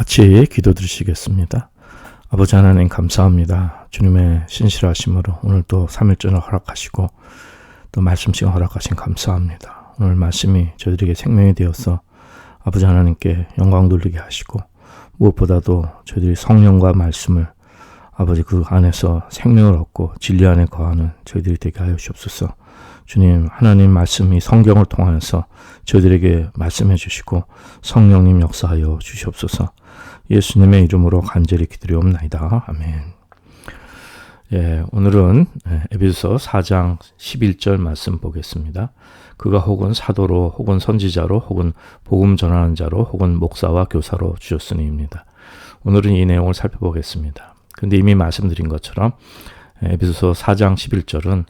같이 기도드리시겠습니다. 아버지 하나님 감사합니다. 주님의 신실하심으로 오늘 또 3일전을 허락하시고 또 말씀 시간 허락하신 감사합니다. 오늘 말씀이 저희들에게 생명이 되어서 아버지 하나님께 영광 돌리게 하시고 무엇보다도 저희들이 성령과 말씀을 아버지 그 안에서 생명을 얻고 진리 안에 거하는 저희들이 되게 하여 주옵소서. 주님 하나님 말씀이 성경을 통하여서 저희들에게 말씀해 주시고 성령님 역사하여 주시옵소서. 예수님의 이름으로 간절히 기도리옵나이다. 아멘. 오늘은 에베소서 4장 11절 말씀 보겠습니다. 그가 혹은 사도로 혹은 선지자로 혹은 복음 전하는 자로 혹은 목사와 교사로 주셨으니입니다. 오늘은 이 내용을 살펴보겠습니다. 근데 이미 말씀드린 것처럼 에베소서 4장 11절은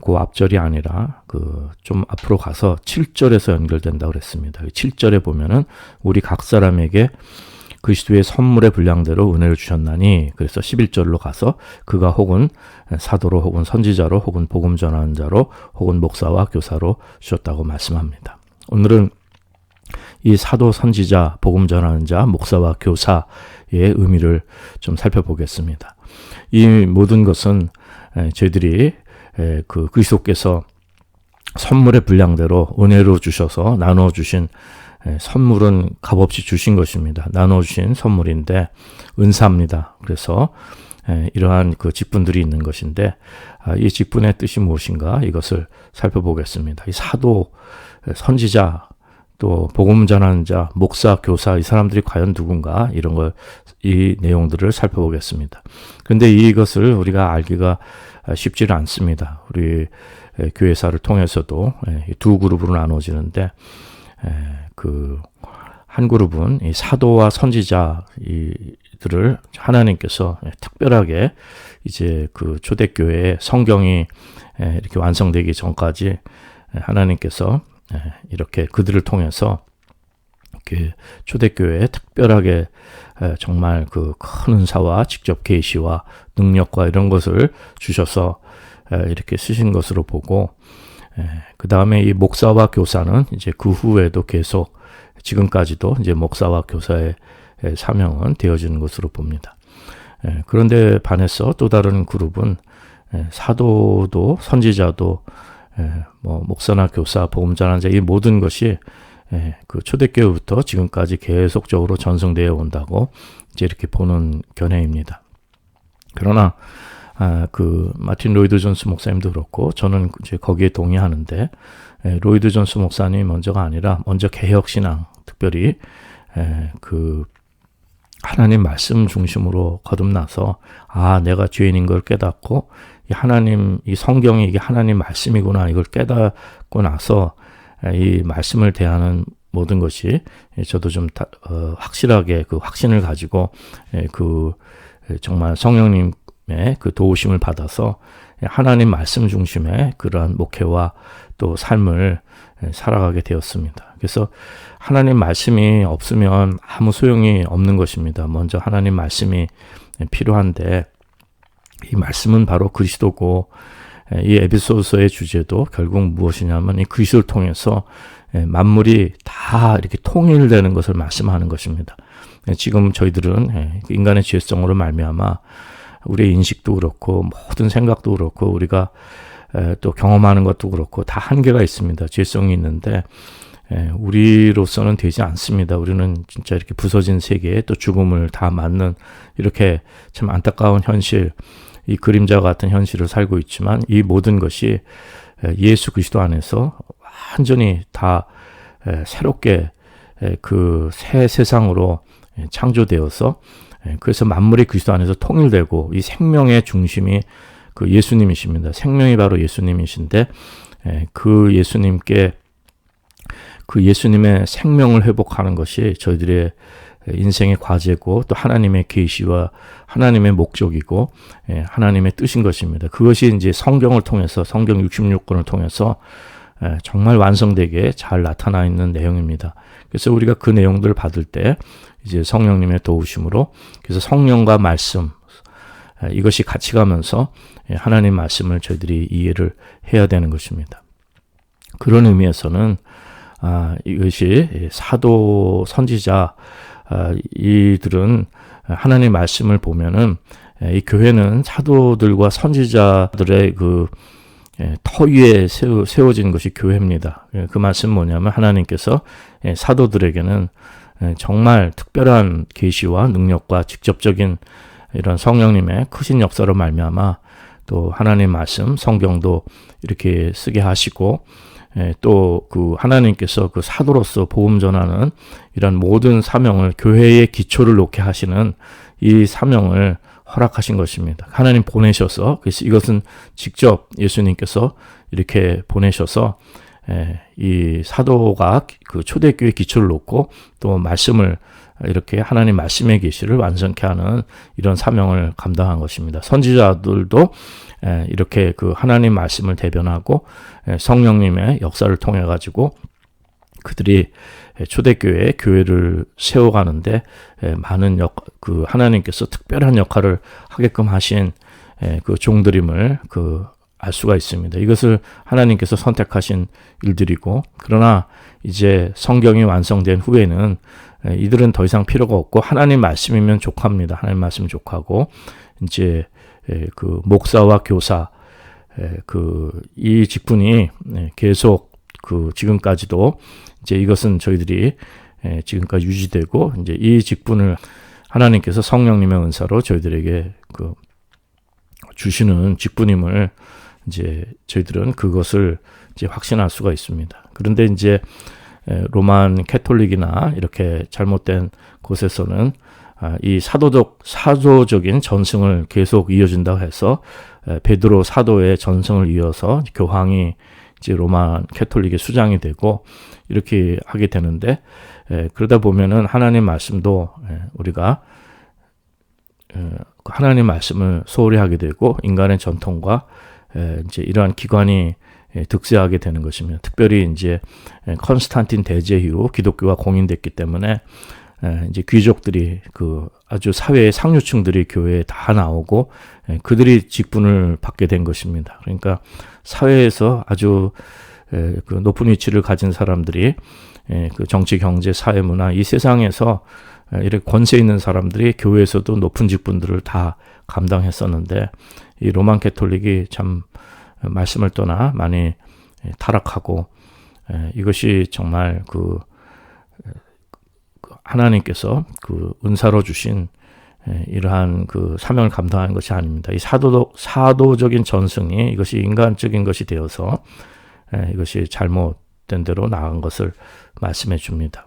그 앞절이 아니라 좀 앞으로 가서 7절에서 연결된다고 그랬습니다. 7절에 보면은 우리 각 사람에게 그리스도의 선물의 분량대로 은혜를 주셨나니, 그래서 11절로 가서 그가 혹은 사도로 혹은 선지자로 혹은 복음 전하는 자로 혹은 목사와 교사로 주셨다고 말씀합니다. 오늘은 이 사도, 선지자, 복음 전하는 자, 목사와 교사의 의미를 좀 살펴보겠습니다. 이 모든 것은 저희들이 그리스도께서 선물의 분량대로 은혜로 주셔서 나누어 주신 선물은 값없이 주신 것입니다. 나누어 주신 선물인데 은사입니다. 그래서 이러한 그 직분들이 있는 것인데 이 직분의 뜻이 무엇인가 이것을 살펴보겠습니다. 이 사도, 선지자, 또 복음 전하는 자, 목사, 교사 이 사람들이 과연 누군가 이런 걸 이 내용들을 살펴보겠습니다. 그런데 이것을 우리가 알기가 쉽지는 않습니다. 우리 교회사를 통해서도 두 그룹으로 나눠지는데 한 그룹은 이 사도와 선지자 이들을 하나님께서 특별하게 이제 그 초대교회의 성경이 이렇게 완성되기 전까지 하나님께서 이렇게 그들을 통해서 이렇게 초대교회에 특별하게 정말 그 큰 은사와 직접 계시와 능력과 이런 것을 주셔서 이렇게 쓰신 것으로 보고, 그 다음에 이 목사와 교사는 이제 그 후에도 계속 지금까지도 이제 목사와 교사의 사명은 되어지는 것으로 봅니다. 그런데 반해서 또 다른 그룹은 사도도 선지자도 목사나 교사, 복음 전하는 자 이 모든 것이 그 초대교회부터 지금까지 계속적으로 전승되어 온다고 이제 이렇게 보는 견해입니다. 그러나 마틴 로이드 존스 목사님도 그렇고 저는 이제 거기에 동의하는데, 로이드 존스 목사님이 먼저가 아니라 먼저 개혁신앙, 특별히 그 하나님 말씀 중심으로 거듭나서 내가 죄인인 걸 깨닫고 하나님 이 성경이 이게 하나님 말씀이구나 이걸 깨닫고 나서 이 말씀을 대하는 모든 것이 저도 좀 확실하게 그 확신을 가지고 정말 성령님의 그 도우심을 받아서 하나님 말씀 중심의 그러한 목회와 또 삶을 살아가게 되었습니다. 그래서 하나님 말씀이 없으면 아무 소용이 없는 것입니다. 먼저 하나님 말씀이 필요한데 이 말씀은 바로 그리스도고, 이 에베소서의 주제도 결국 무엇이냐면 이 그리스도를 통해서 만물이 다 이렇게 통일되는 것을 말씀하는 것입니다. 지금 저희들은 인간의 죄성으로 말미암아 우리의 인식도 그렇고 모든 생각도 그렇고 우리가 또 경험하는 것도 그렇고 다 한계가 있습니다. 죄성이 있는데 우리로서는 되지 않습니다. 우리는 진짜 이렇게 부서진 세계에 또 죽음을 다 맞는 이렇게 참 안타까운 현실, 이 그림자 같은 현실을 살고 있지만 이 모든 것이 예수 그리스도 안에서 완전히 다 새롭게 그 새 세상으로 창조되어서 그래서 만물이 그리스도 안에서 통일되고 이 생명의 중심이 그 예수님이십니다. 생명이 바로 예수님이신데 그 예수님께 그 예수님의 생명을 회복하는 것이 저희들의 인생의 과제고 또 하나님의 계시와 하나님의 목적이고 하나님의 뜻인 것입니다. 그것이 이제 성경을 통해서 성경 66권을 통해서 정말 완성되게 잘 나타나 있는 내용입니다. 그래서 우리가 그 내용들을 받을 때 이제 성령님의 도우심으로 그래서 성령과 말씀 이것이 같이 가면서 하나님 말씀을 저희들이 이해를 해야 되는 것입니다. 그런 의미에서는 이것이 사도, 선지자 이들은 하나님의 말씀을 보면은 이 교회는 사도들과 선지자들의 그 터 위에 세워진 것이 교회입니다. 그 말씀은 뭐냐면 하나님께서 사도들에게는 정말 특별한 계시와 능력과 직접적인 이런 성령님의 크신 역사로 말미암아 또 하나님 말씀 성경도 이렇게 쓰게 하시고 또 그 하나님께서 그 사도로서 복음 전하는 이런 모든 사명을 교회의 기초를 놓게 하시는 이 사명을 허락하신 것입니다. 하나님 보내셔서, 그래서 이것은 직접 예수님께서 이렇게 보내셔서 이 사도가 그 초대교회 기초를 놓고 또 말씀을 이렇게 하나님 말씀의 계시를 완성케 하는 이런 사명을 감당한 것입니다. 선지자들도 이렇게 그 하나님 말씀을 대변하고 성령님의 역사를 통해 가지고 그들이 초대교회 교회를 세워가는데 많은 그 하나님께서 특별한 역할을 하게끔 하신 그 종들임을 알 수가 있습니다. 이것을 하나님께서 선택하신 일들이고, 그러나 이제 성경이 완성된 후에는 이들은 더 이상 필요가 없고 하나님 말씀이면 족합니다. 하나님 말씀 족하고 이제 그 목사와 교사 이 직분이 계속 지금까지도 이제 이것은 저희들이 지금까지 유지되고 이제 이 직분을 하나님께서 성령님의 은사로 저희들에게 주시는 직분임을 이제 저희들은 그것을 이제 확신할 수가 있습니다. 그런데 이제 로만 캐톨릭이나 이렇게 잘못된 곳에서는 이 사도적인 전승을 계속 이어준다고 해서 베드로 사도의 전승을 이어서 교황이 이제 로만 캐톨릭의 수장이 되고 이렇게 하게 되는데, 그러다 보면은 하나님 말씀도 우리가 하나님 말씀을 소홀히 하게 되고 인간의 전통과 이제 이러한 기관이 득세하게 되는 것입니다. 특별히 이제 컨스탄틴 대제 이후 기독교가 공인됐기 때문에 이제 귀족들이 아주 사회의 상류층들이 교회에 다 나오고 그들이 직분을 받게 된 것입니다. 그러니까 사회에서 아주 그 높은 위치를 가진 사람들이 그 정치, 경제, 사회, 문화 이 세상에서 이렇게 권세 있는 사람들이 교회에서도 높은 직분들을 다 감당했었는데 이 로만 캐톨릭이 참 말씀을 떠나 많이 타락하고 이것이 정말 하나님께서 은사로 주신 이러한 사명을 감당하는 것이 아닙니다. 이 사도적인 전승이 이것이 인간적인 것이 되어서 이것이 잘못된 대로 나간 것을 말씀해 줍니다.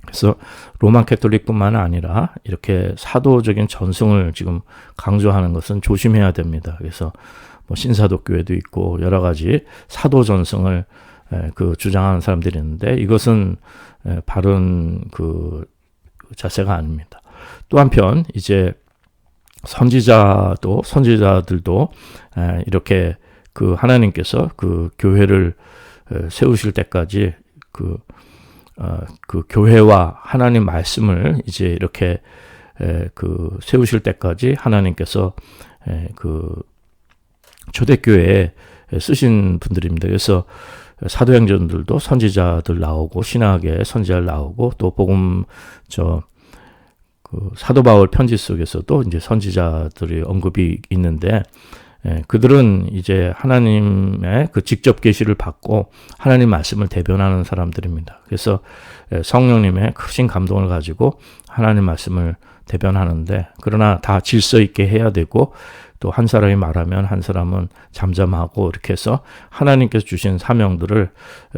그래서 로만 캐톨릭뿐만 아니라 이렇게 사도적인 전승을 지금 강조하는 것은 조심해야 됩니다. 그래서 신사도교회도 있고 여러 가지 사도 전승을 주장하는 사람들이 있는데 이것은 바른 자세가 아닙니다. 또 한편 이제 선지자들도 이렇게 하나님께서 교회를 세우실 때까지 교회와 하나님 말씀을 이제 이렇게 세우실 때까지 하나님께서 초대교회에 쓰신 분들입니다. 그래서 사도행전들도 선지자들 나오고 신학의 선지자들 나오고 또 복음 사도 바울 편지 속에서도 이제 선지자들이 언급이 있는데 그들은 이제 하나님의 직접 계시를 받고 하나님 말씀을 대변하는 사람들입니다. 그래서 성령님의 크신 감동을 가지고 하나님 말씀을 대변하는데 그러나 다 질서 있게 해야 되고 또 한 사람이 말하면 한 사람은 잠잠하고 이렇게 해서 하나님께서 주신 사명들을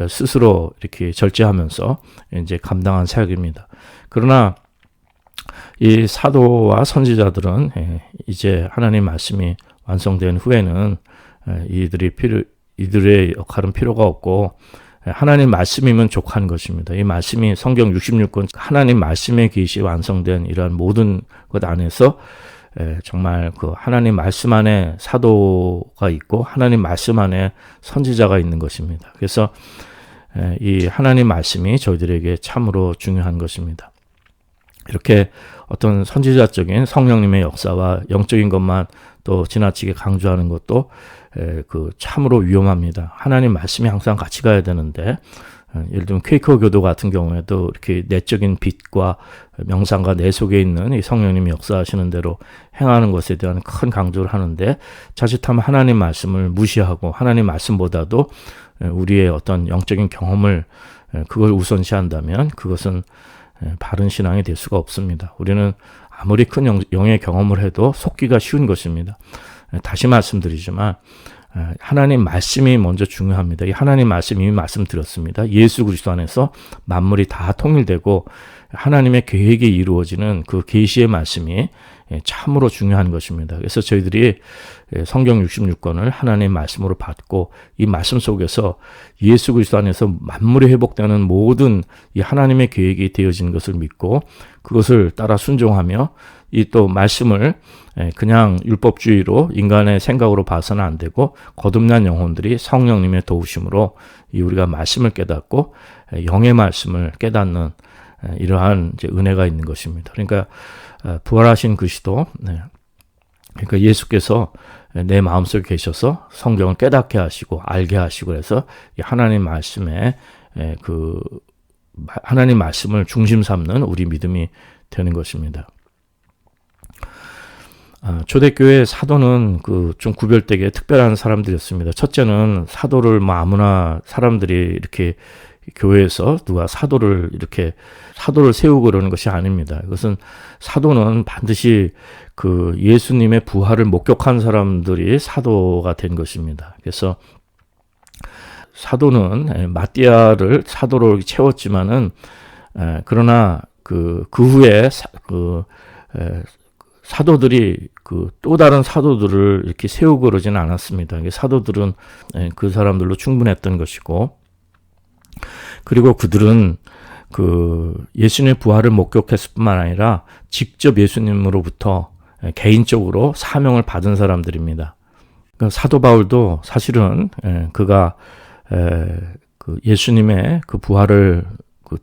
스스로 이렇게 절제하면서 이제 감당한 사역입니다. 그러나 이 사도와 선지자들은 이제 하나님 말씀이 완성된 후에는 이들의 역할은 필요가 없고 하나님 말씀이면 족한 것입니다. 이 말씀이 성경 66권 하나님 말씀의 계시 완성된 이러한 모든 것 안에서 정말 하나님 말씀 안에 사도가 있고 하나님 말씀 안에 선지자가 있는 것입니다. 그래서 이 하나님 말씀이 저희들에게 참으로 중요한 것입니다. 이렇게 어떤 선지자적인 성령님의 역사와 영적인 것만 또 지나치게 강조하는 것도 참으로 위험합니다. 하나님 말씀이 항상 같이 가야 되는데 예를 들면 퀘이커 교도 같은 경우에도 이렇게 내적인 빛과 명상과 내 속에 있는 이 성령님이 역사하시는 대로 행하는 것에 대한 큰 강조를 하는데, 자칫하면 하나님 말씀을 무시하고 하나님 말씀보다도 우리의 어떤 영적인 경험을 그걸 우선시한다면 그것은 바른 신앙이 될 수가 없습니다. 우리는 아무리 큰 영의 경험을 해도 속기가 쉬운 것입니다. 다시 말씀드리지만 하나님 말씀이 먼저 중요합니다. 이 하나님 말씀 이미 말씀드렸습니다. 예수 그리스도 안에서 만물이 다 통일되고 하나님의 계획이 이루어지는 그 계시의 말씀이 참으로 중요한 것입니다. 그래서 저희들이 성경 66권을 하나님의 말씀으로 받고 이 말씀 속에서 예수 그리스도 안에서 만물이 회복되는 모든 이 하나님의 계획이 되어진 것을 믿고 그것을 따라 순종하며 이 또 말씀을 그냥 율법주의로 인간의 생각으로 봐서는 안 되고 거듭난 영혼들이 성령님의 도우심으로 이 우리가 말씀을 깨닫고 영의 말씀을 깨닫는 이러한 이제 은혜가 있는 것입니다. 그러니까 부활하신 그리스도, 그러니까 예수께서 내 마음속에 계셔서 성경을 깨닫게 하시고 알게 하시고 그래서 하나님 말씀에 그 하나님 말씀을 중심 삼는 우리 믿음이 되는 것입니다. 초대교회 사도는 그 좀 구별되게 특별한 사람들이었습니다. 첫째는 사도를 뭐 아무나 사람들이 이렇게 교회에서 누가 사도를 세우고 그러는 것이 아닙니다. 이것은 사도는 반드시 그 예수님의 부활을 목격한 사람들이 사도가 된 것입니다. 그래서 사도는 마띠아를 사도로 채웠지만은 그러나 그 후에 사도들이 그 또 다른 사도들을 이렇게 세우고 그러지는 않았습니다. 사도들은 그 사람들로 충분했던 것이고, 그리고 그들은 그 예수님의 부활을 목격했을 뿐만 아니라 직접 예수님으로부터 개인적으로 사명을 받은 사람들입니다. 사도 바울도 사실은 그가 그 예수님의 그 부활을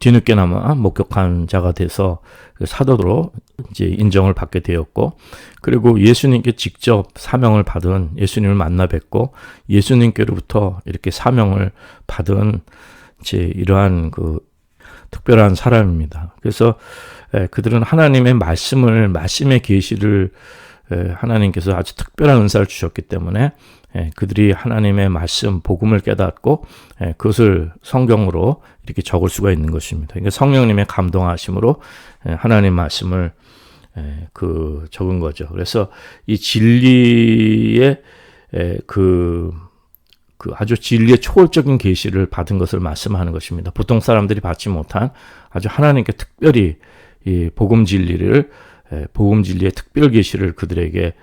뒤늦게나마 목격한 자가 돼서 사도로 이제 인정을 받게 되었고, 그리고 예수님께 직접 사명을 받은, 예수님을 만나 뵙고 예수님께로부터 이렇게 사명을 받은 이제 이러한 그 특별한 사람입니다. 그래서 그들은 하나님의 말씀의 계시를 하나님께서 아주 특별한 은사를 주셨기 때문에 그들이 하나님의 말씀, 복음을 깨닫고 그것을 성경으로 이렇게 적을 수가 있는 것입니다. 그러니까 성령님의 감동하심으로 하나님 말씀을 적은 거죠. 그래서 이 진리의 아주 진리의 초월적인 계시를 받은 것을 말씀하는 것입니다. 보통 사람들이 받지 못한 아주 하나님께 특별히 이 복음 진리의 특별 계시를 그들에게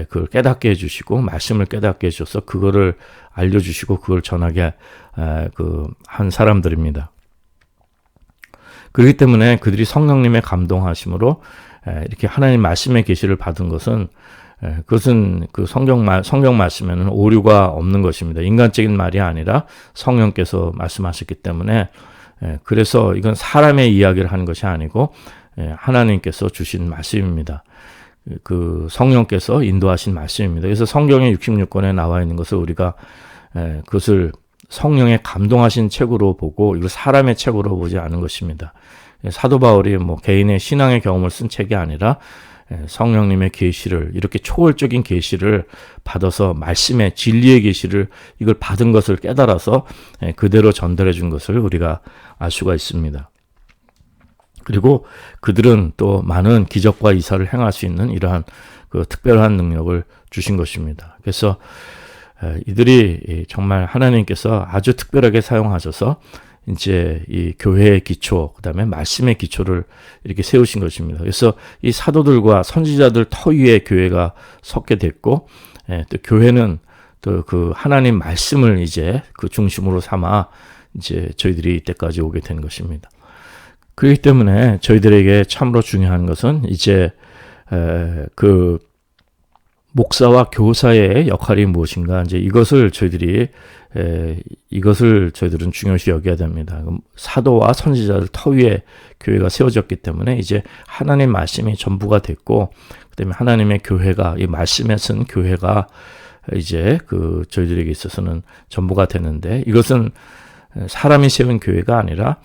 그걸 깨닫게 해주시고 말씀을 깨닫게 해줘서 그거를 알려주시고 그걸 전하게 한 사람들입니다. 그렇기 때문에 그들이 성령님의 감동하심으로 이렇게 하나님 말씀의 계시를 받은 것은 그것은 그 성경 말씀에는 오류가 없는 것입니다. 인간적인 말이 아니라 성령께서 말씀하셨기 때문에 그래서 이건 사람의 이야기를 하는 것이 아니고 하나님께서 주신 말씀입니다. 그 성령께서 인도하신 말씀입니다. 그래서 성경의 66권에 나와 있는 것을 우리가 그것을 성령의 감동하신 책으로 보고 이거 사람의 책으로 보지 않은 것입니다. 사도 바울이 뭐 개인의 신앙의 경험을 쓴 책이 아니라 성령님의 계시를 이렇게 초월적인 계시를 받아서 말씀의 진리의 계시를 이걸 받은 것을 깨달아서 그대로 전달해 준 것을 우리가 알 수가 있습니다. 그리고 그들은 또 많은 기적과 이사를 행할 수 있는 이러한 그 특별한 능력을 주신 것입니다. 그래서 이들이 정말 하나님께서 아주 특별하게 사용하셔서 이제 이 교회의 기초, 그 다음에 말씀의 기초를 이렇게 세우신 것입니다. 그래서 이 사도들과 선지자들 터 위에 교회가 섰게 됐고, 또 교회는 또 그 하나님 말씀을 이제 그 중심으로 삼아 이제 저희들이 이때까지 오게 된 것입니다. 그렇기 때문에 저희들에게 참으로 중요한 것은 이제 그 목사와 교사의 역할이 무엇인가, 이제 이것을 저희들은 중요시 여겨야 됩니다. 사도와 선지자들 터 위에 교회가 세워졌기 때문에 이제 하나님 말씀이 전부가 됐고, 그다음에 하나님의 교회가, 이 말씀에 쓴 교회가 이제 그 저희들에게 있어서는 전부가 되는데, 이것은 사람이 세운 교회가 아니라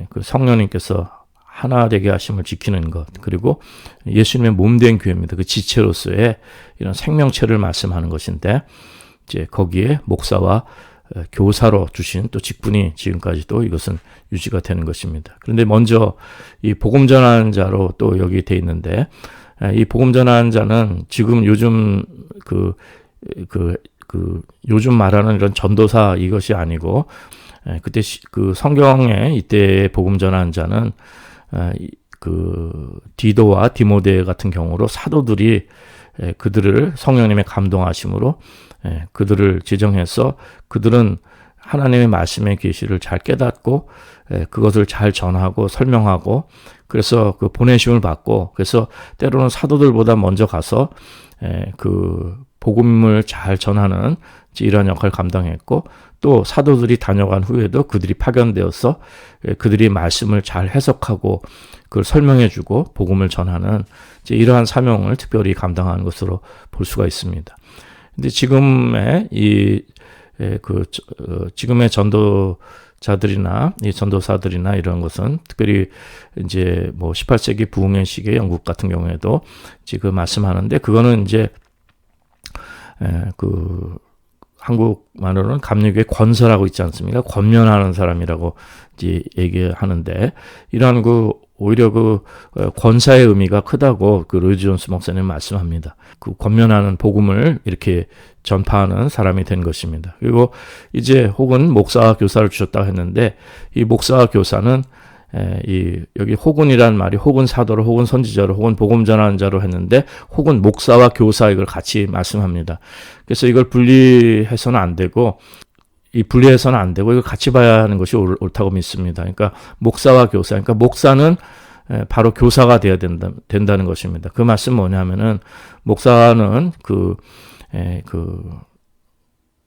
그 성령님께서 하나 되게 하심을 지키는 것, 그리고 예수님의 몸된 교회입니다. 그 지체로서의 이런 생명체를 말씀하는 것인데, 이제 거기에 목사와 교사로 주신 또 직분이 지금까지도 이것은 유지가 되는 것입니다. 그런데 먼저 이 복음 전하는 자로 또 여기 돼 있는데, 이 복음 전하는 자는 지금 요즘 요즘 말하는 이런 전도사 이것이 아니고, 그때 그 성경에 이때의 복음 전하는 자는 그 디도와 디모데 같은 경우로 사도들이 그들을 성령님의 감동하심으로 그들을 지정해서 그들은 하나님의 말씀의 계시를 잘 깨닫고 그것을 잘 전하고 설명하고, 그래서 그 보내심을 받고, 그래서 때로는 사도들보다 먼저 가서 그 복음을 잘 전하는 이러한 역할을 감당했고, 또 사도들이 다녀간 후에도 그들이 파견되어서 그들이 말씀을 잘 해석하고 그걸 설명해주고 복음을 전하는 이러한 사명을 특별히 감당하는 것으로 볼 수가 있습니다. 근데 지금의 지금의 전도자들이나 이 전도사들이나 이런 것은 특별히 이제 뭐 18세기 부흥의 영국 같은 경우에도 지금 말씀하는데, 그거는 이제 한국말로는 감리교의 권서라고 있지 않습니까? 권면하는 사람이라고 이제 얘기하는데, 이러한 오히려 권사의 의미가 크다고 로이드 존스 목사님 말씀합니다. 그 권면하는 복음을 이렇게 전파하는 사람이 된 것입니다. 그리고 이제 혹은 목사와 교사를 주셨다고 했는데, 이 목사와 교사는 여기 혹은이란 말이 혹은 사도로, 혹은 선지자로, 혹은 복음 전하는 자로 했는데, 혹은 목사와 교사 이걸 같이 말씀합니다. 그래서 이걸 분리해서는 안 되고, 이걸 같이 봐야 하는 것이 옳다고 믿습니다. 그러니까 목사와 교사, 그러니까 목사는 바로 교사가 되어야 된다는 것입니다. 그 말씀 뭐냐면은, 목사는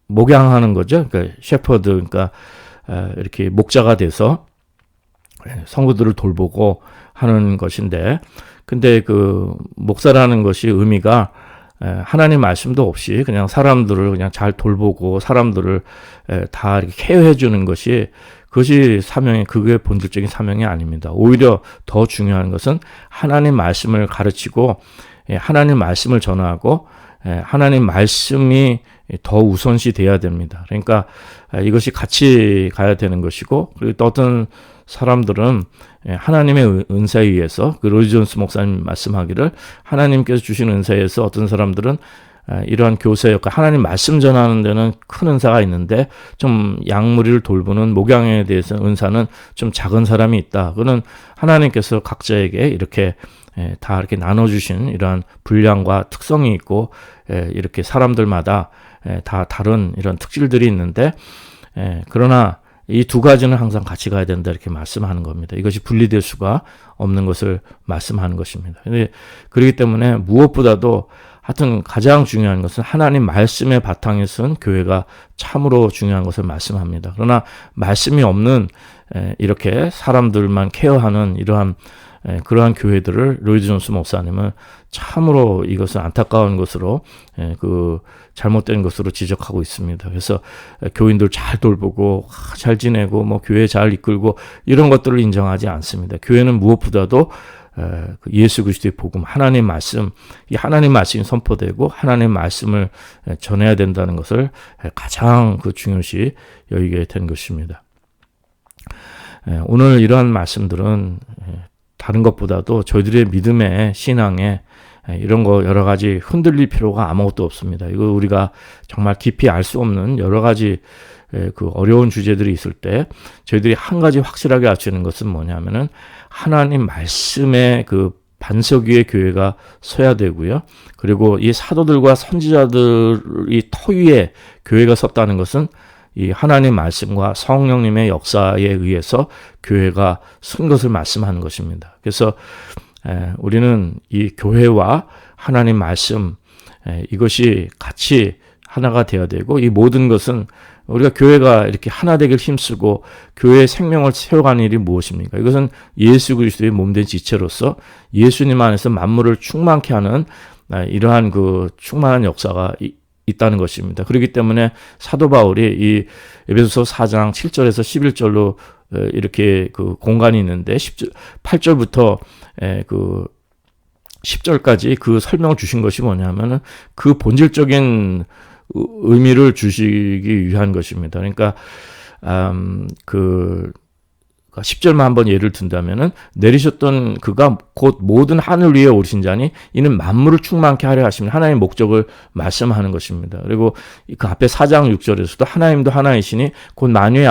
목양하는 거죠. 그러니까 셰퍼드, 그러니까 이렇게 목자가 돼서 성도들을 돌보고 하는 것인데, 근데 그 목사라는 것이 의미가 하나님 말씀도 없이 그냥 사람들을 그냥 잘 돌보고 사람들을 다 이렇게 케어해 주는 그것이 사명이, 그게 본질적인 사명이 아닙니다. 오히려 더 중요한 것은 하나님 말씀을 가르치고 하나님 말씀을 전하고 하나님 말씀이 더 우선시 돼야 됩니다. 그러니까 이것이 같이 가야 되는 것이고, 그리고 또 어떤 사람들은 하나님의 은사에 의해서, 로이드 존스 목사님 말씀하기를 하나님께서 주신 은사에 의해서 어떤 사람들은 이러한 교사 역할, 하나님 말씀 전하는 데는 큰 은사가 있는데 좀 양무리를 돌보는 목양에 대해서 은사는 좀 작은 사람이 있다. 그는 하나님께서 각자에게 이렇게 다 이렇게 나눠주신 이러한 분량과 특성이 있고, 이렇게 사람들마다 다 다른 이런 특질들이 있는데, 그러나 이 두 가지는 항상 같이 가야 된다, 이렇게 말씀하는 겁니다. 이것이 분리될 수가 없는 것을 말씀하는 것입니다. 그렇기 때문에 무엇보다도 하여튼 가장 중요한 것은 하나님 말씀의 바탕에 선 교회가 참으로 중요한 것을 말씀합니다. 그러나 말씀이 없는 이렇게 사람들만 케어하는 그러한 교회들을 로이드 존스 목사님은 참으로 이것은 안타까운 것으로, 잘못된 것으로 지적하고 있습니다. 그래서 교인들 잘 돌보고 잘 지내고 교회 잘 이끌고 이런 것들을 인정하지 않습니다. 교회는 무엇보다도 예수 그리스도의 복음, 하나님 말씀, 이 하나님 말씀이 선포되고 하나님 말씀을 전해야 된다는 것을 가장 중요시 여기게 된 것입니다. 오늘 이러한 말씀들은 다른 것보다도 저희들의 믿음의 신앙에 이런 거 여러 가지 흔들릴 필요가 아무것도 없습니다. 이거 우리가 정말 깊이 알 수 없는 여러 가지 어려운 주제들이 있을 때 저희들이 한 가지 확실하게 알 수 있는 것은 뭐냐면은 하나님 말씀의 반석 위에 교회가 서야 되고요. 그리고 이 사도들과 선지자들이 터 위에 교회가 섰다는 것은 이 하나님 말씀과 성령님의 역사에 의해서 교회가 선 것을 말씀하는 것입니다. 그래서 우리는 이 교회와 하나님 말씀, 이것이 같이 하나가 되어야 되고, 이 모든 것은 우리가 교회가 이렇게 하나 되길 힘쓰고 교회의 생명을 세워가는 일이 무엇입니까? 이것은 예수 그리스도의 몸된 지체로서 예수님 안에서 만물을 충만케 하는 이러한 충만한 역사가 있다는 것입니다. 그렇기 때문에 사도 바울이 이 에베소서 4장 7절에서 11절로 이렇게 그 공간이 있는데 8절부터 그 10절까지 그 설명을 주신 것이 뭐냐면은 그 본질적인 의미를 주시기 위한 것입니다. 그러니까 10절만 한번 예를 든다면은 내리셨던 그가 곧 모든 하늘 위에 오르신 자니 이는 만물을 충만케 하려 하시면 하나님의 목적을 말씀하는 것입니다. 그리고 그 앞에 4장 6절에서도 하나님도 하나이시니 곧 만유의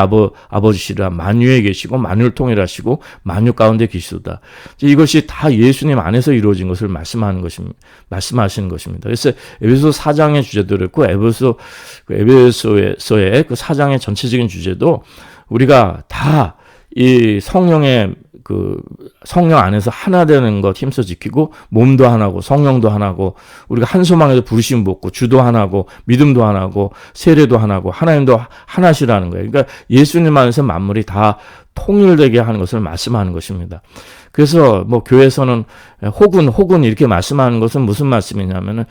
아버지시라 만유에 계시고 만유를 통일하시고 만유 가운데 계시도다. 이것이 다 예수님 안에서 이루어진 것을 말씀하시는 것입니다. 그래서 에베소 4장의 주제도 그렇고 에베소서의 그 4장의 전체적인 주제도 우리가 다 이 성령의 성령 안에서 하나 되는 것 힘써 지키고 몸도 하나고 성령도 하나고 우리가 한 소망에서 부르심 받고 주도 하나고 믿음도 하나고 세례도 하나고 하나님도 하나시라는 거예요. 그러니까 예수님 안에서 만물이 다 통일되게 하는 것을 말씀하는 것입니다. 그래서 뭐 교회에서는 혹은 이렇게 말씀하는 것은 무슨 말씀이냐면은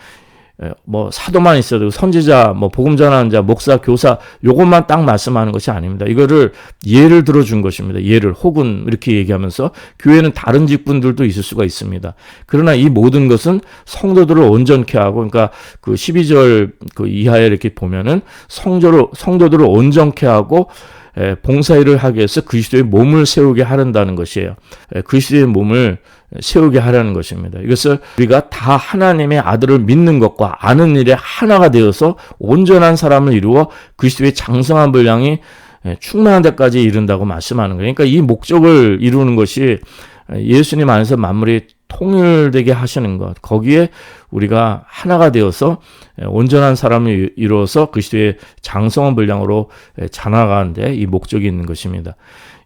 뭐 사도만 있어도 선지자, 뭐 복음 전하는 자, 목사, 교사 요것만 딱 말씀하는 것이 아닙니다. 이거를 예를 들어준 것입니다. 예를 혹은 이렇게 얘기하면서 교회는 다른 직분들도 있을 수가 있습니다. 그러나 이 모든 것은 성도들을 온전케 하고 그러니까 그 12절 그 이하에 이렇게 보면은 성도들을 온전케 하고 봉사일을 하기 위해서 그리스도의 몸을 세우게 하려는 것이에요. 그리스도의 몸을 세우게 하려는 것입니다. 이것을 우리가 다 하나님의 아들을 믿는 것과 아는 일에 하나가 되어서 온전한 사람을 이루어 그리스도의 장성한 분량이 충만한 데까지 이른다고 말씀하는 거예요. 그러니까 이 목적을 이루는 것이 예수님 안에서 만물이 통일되게 하시는 것, 거기에 우리가 하나가 되어서 온전한 사람을 이루어서 그리스도의 장성한 분량으로 자라나가는데 이 목적이 있는 것입니다.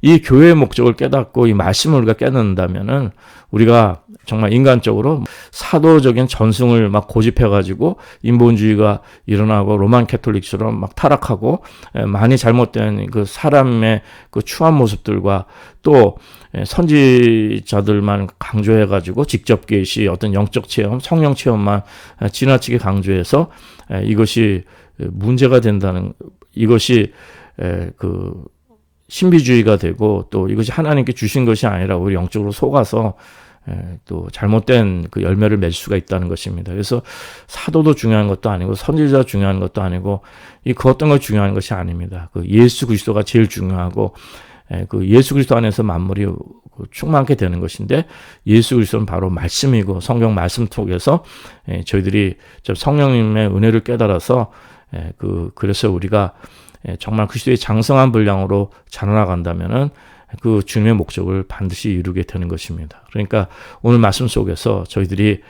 이 교회의 목적을 깨닫고 이 말씀을 우리가 깨닫는다면은 우리가 정말 인간적으로 사도적인 전승을 막 고집해가지고 인본주의가 일어나고 로만 캐톨릭처럼 막 타락하고 많이 잘못된 그 사람의 그 추한 모습들과 또 선지자들만 강조해가지고 직접 계시 어떤 영적 체험, 성령 체험만 지나치게 강조해서 이것이 문제가 된다는 이것이 그 신비주의가 되고 또 이것이 하나님께 주신 것이 아니라 우리 영적으로 속아서 또 잘못된 그 열매를 맺을 수가 있다는 것입니다. 그래서 사도도 중요한 것도 아니고 선지자 중요한 것도 아니고 그 어떤 것 중요한 것이 아닙니다. 그 예수 그리스도가 제일 중요하고 그 예수 그리스도 안에서 만물이 충만하게 되는 것인데 예수 그리스도는 바로 말씀이고 성경 말씀 속에서 저희들이 성령님의 은혜를 깨달아서 그래서 우리가 정말 그리스도의 장성한 분량으로 자라나간다면은 그 주님의 목적을 반드시 이루게 되는 것입니다. 그러니까 오늘 말씀 속에서 저희들이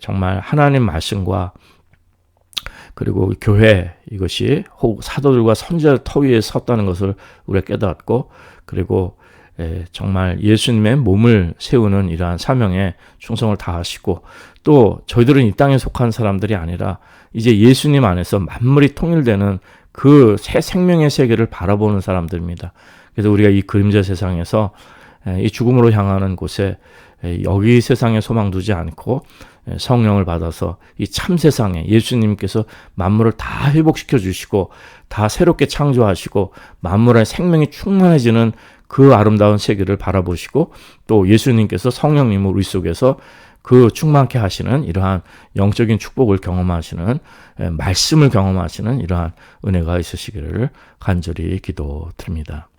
정말 하나님 말씀과 그리고 교회 이것이 사도들과 선지자의 터 위에 섰다는 것을 우리가 깨닫고 그리고 정말 예수님의 몸을 세우는 이러한 사명에 충성을 다하시고 또 저희들은 이 땅에 속한 사람들이 아니라 이제 예수님 안에서 만물이 통일되는 그 새 생명의 세계를 바라보는 사람들입니다. 그래서 우리가 이 그림자 세상에서 이 죽음으로 향하는 곳에 여기 세상에 소망 두지 않고 성령을 받아서 이 참 세상에 예수님께서 만물을 다 회복시켜 주시고 다 새롭게 창조하시고 만물의 생명이 충만해지는 그 아름다운 세계를 바라보시고 또 예수님께서 성령님을 우리 속에서 그 충만케 하시는 이러한 영적인 축복을 경험하시는 말씀을 경험하시는 이러한 은혜가 있으시기를 간절히 기도드립니다.